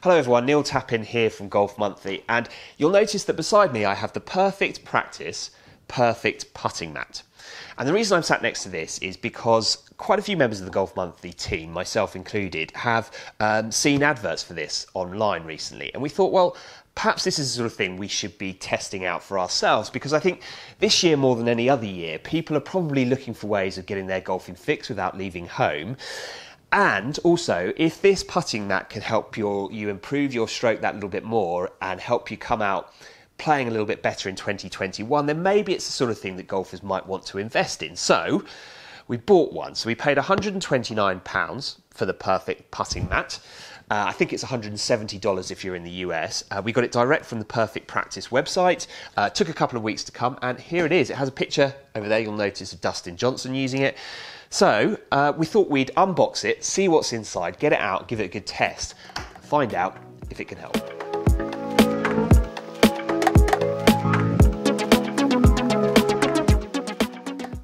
Hello everyone, Neil Tappin here from Golf Monthly, and you'll notice that beside me I have the Perfect Practice Perfect Putting Mat. And the reason I'm sat next to this is because quite a few members of the Golf Monthly team, myself included, have seen adverts for this online recently, and we thought, well, perhaps this is the sort of thing we should be testing out for ourselves, because I think this year more than any other year, people are probably looking for ways of getting their golfing fix without leaving home. And also, if this putting mat can help you improve your stroke that little bit more and help you come out playing a little bit better in 2021, then maybe it's the sort of thing that golfers might want to invest in. So we bought one. So we paid £129 for the Perfect Putting Mat. I think it's $170 if you're in the US. We got it direct from the Perfect Practice website. Took a couple of weeks to come, and here it is. It has a picture over there, you'll notice, of Dustin Johnson using it. So we thought we'd unbox it, see what's inside, get it out, give it a good test, find out if it can help.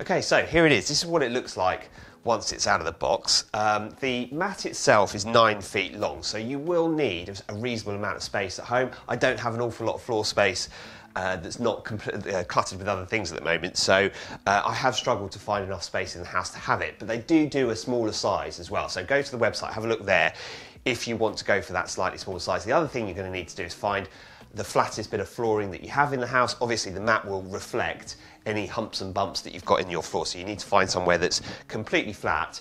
Okay, so here it is. This is what it looks like once it's out of the box. The mat itself is 9 feet long, so you will need a reasonable amount of space at home. I don't have an awful lot of floor space that's not cluttered with other things at the moment, so I have struggled to find enough space in the house to have it, but they do a smaller size as well. So go to the website, have a look there if you want to go for that slightly smaller size. The other thing you're going to need to do is find the flattest bit of flooring that you have in the house. Obviously the mat will reflect any humps and bumps that you've got in your floor, so you need to find somewhere that's completely flat.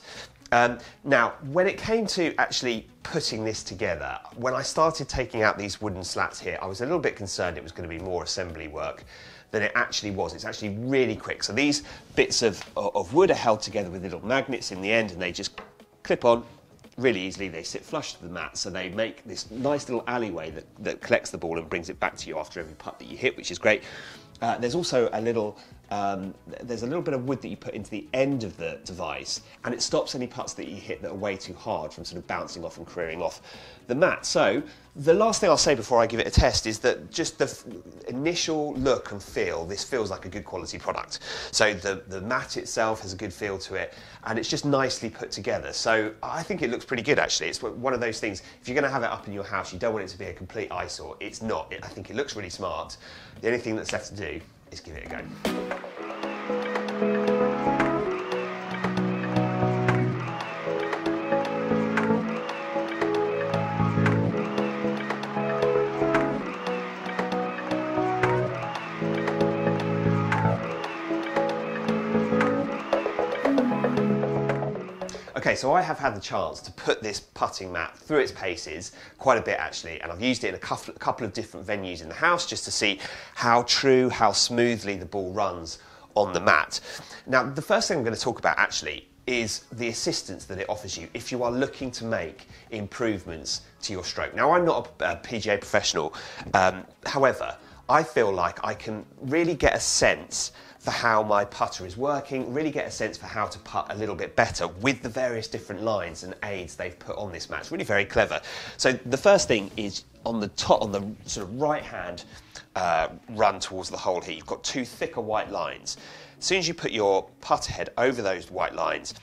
Now, when it came to actually putting this together, when I started taking out these wooden slats here, I was a little bit concerned it was going to be more assembly work than it actually was. It's actually really quick. So these bits of wood are held together with little magnets in the end, and they just clip on really easily. They sit flush to the mat, so they make this nice little alleyway that collects the ball and brings it back to you after every putt that you hit, which is great. There's also a little bit of wood that you put into the end of the device, and it stops any putts that you hit that are way too hard from sort of bouncing off and careering off the mat. So the last thing I'll say before I give it a test is that just the initial look and feel, this feels like a good quality product. So the mat itself has a good feel to it, and it's just nicely put together. So I think it looks pretty good, actually. It's one of those things, if you're going to have it up in your house, you don't want it to be a complete eyesore. It's not. I think it looks really smart. The only thing that's left to do is give it a go. Okay, so I have had the chance to put this putting mat through its paces quite a bit, actually, and I've used it in a couple of different venues in the house just to see how smoothly the ball runs on the mat. Now, the first thing I'm going to talk about, actually, is the assistance that it offers you if you are looking to make improvements to your stroke. Now, I'm not a PGA professional, however, I feel like I can really get a sense for how my putter is working, really get a sense for how to putt a little bit better with the various different lines and aids they've put on this mat. It's really very clever. So the first thing is on the top, on the sort of right hand run towards the hole here, you've got 2 thicker white lines. As soon as you put your putter head over those white lines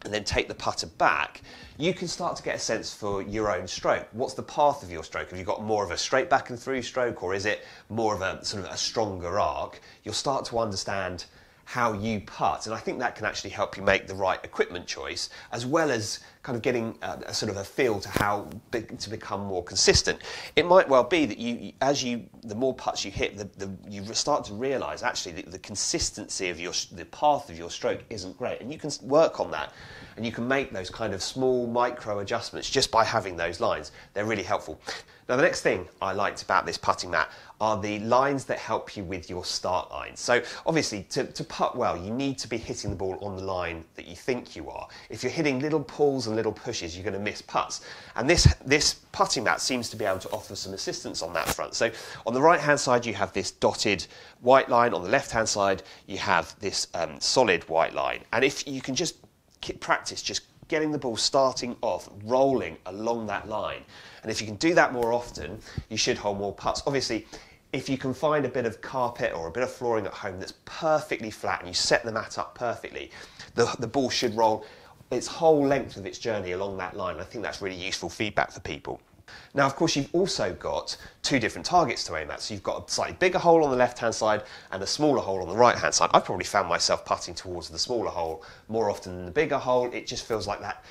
and then take the putter back, you can start to get a sense for your own stroke. What's the path of your stroke? Have you got more of a straight back and through stroke, or is it more of a sort of a stronger arc? You'll start to understand how you putt, and I think that can actually help you make the right equipment choice, as well as kind of getting a sort of a feel to how to become more consistent. It might well be that the more putts you hit, you start to realise actually the consistency of the path of your stroke isn't great, and you can work on that, and you can make those kind of small micro adjustments just by having those lines. They're really helpful. Now, the next thing I liked about this putting mat are the lines that help you with your start lines. So obviously, to putt well, you need to be hitting the ball on the line that you think you are. If you're hitting little pulls and little pushes, you're going to miss putts. And this putting mat seems to be able to offer some assistance on that front. So on the right-hand side, you have this dotted white line. On the left-hand side, you have this solid white line. And if you can just practice just getting the ball starting off, rolling along that line. And if you can do that more often, you should hold more putts. Obviously, if you can find a bit of carpet or a bit of flooring at home that's perfectly flat and you set the mat up perfectly, the ball should roll its whole length of its journey along that line. I think that's really useful feedback for people. Now, of course, you've also got two different targets to aim at. So you've got a slightly bigger hole on the left-hand side and a smaller hole on the right-hand side. I've probably found myself putting towards the smaller hole more often than the bigger hole. It just feels like that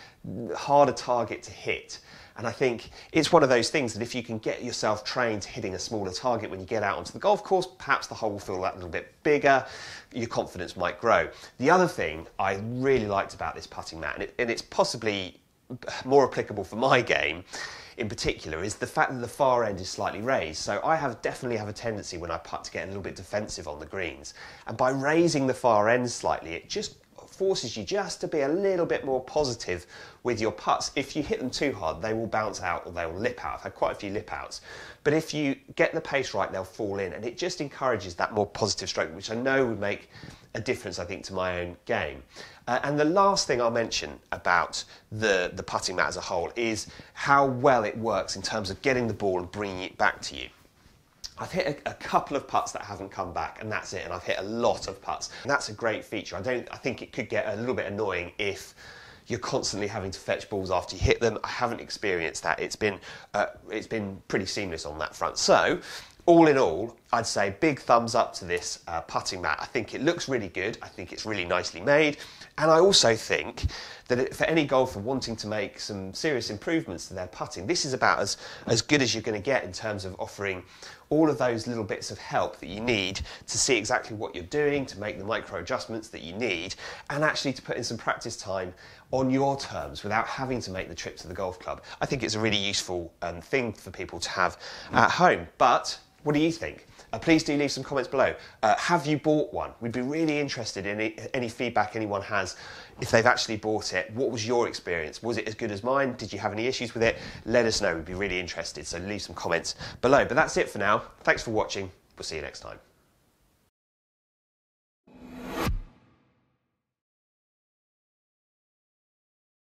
harder target to hit. And I think it's one of those things that if you can get yourself trained to hitting a smaller target when you get out onto the golf course, perhaps the hole will feel that little bit bigger, your confidence might grow. The other thing I really liked about this putting mat, and it's possibly more applicable for my game in particular, is the fact that the far end is slightly raised. So I definitely have a tendency when I putt to get a little bit defensive on the greens. And by raising the far end slightly, it just forces you just to be a little bit more positive with your putts. If you hit them too hard, they will bounce out or they will lip out. I've had quite a few lip outs. But if you get the pace right, they'll fall in. And it just encourages that more positive stroke, which I know would make a difference, I think, to my own game. And the last thing I'll mention about the putting mat as a whole is how well it works in terms of getting the ball and bringing it back to you. I've hit a couple of putts that haven't come back, and that's it. And I've hit a lot of putts, and that's a great feature. I think it could get a little bit annoying if you're constantly having to fetch balls after you hit them. I haven't experienced that. It's been pretty seamless on that front. So, all in all, I'd say big thumbs up to this putting mat. I think it looks really good. I think it's really nicely made. And I also think that for any golfer wanting to make some serious improvements to their putting, this is about as good as you're going to get in terms of offering all of those little bits of help that you need to see exactly what you're doing, to make the micro adjustments that you need, and actually to put in some practice time on your terms without having to make the trip to the golf club. I think it's a really useful thing for people to have at home. But what do you think? Please do leave some comments below. Have you bought one? We'd be really interested in any feedback anyone has if they've actually bought it. What was your experience? Was it as good as mine? Did you have any issues with it? Let us know. We'd be really interested. So leave some comments below. But that's it for now. Thanks for watching. We'll see you next time.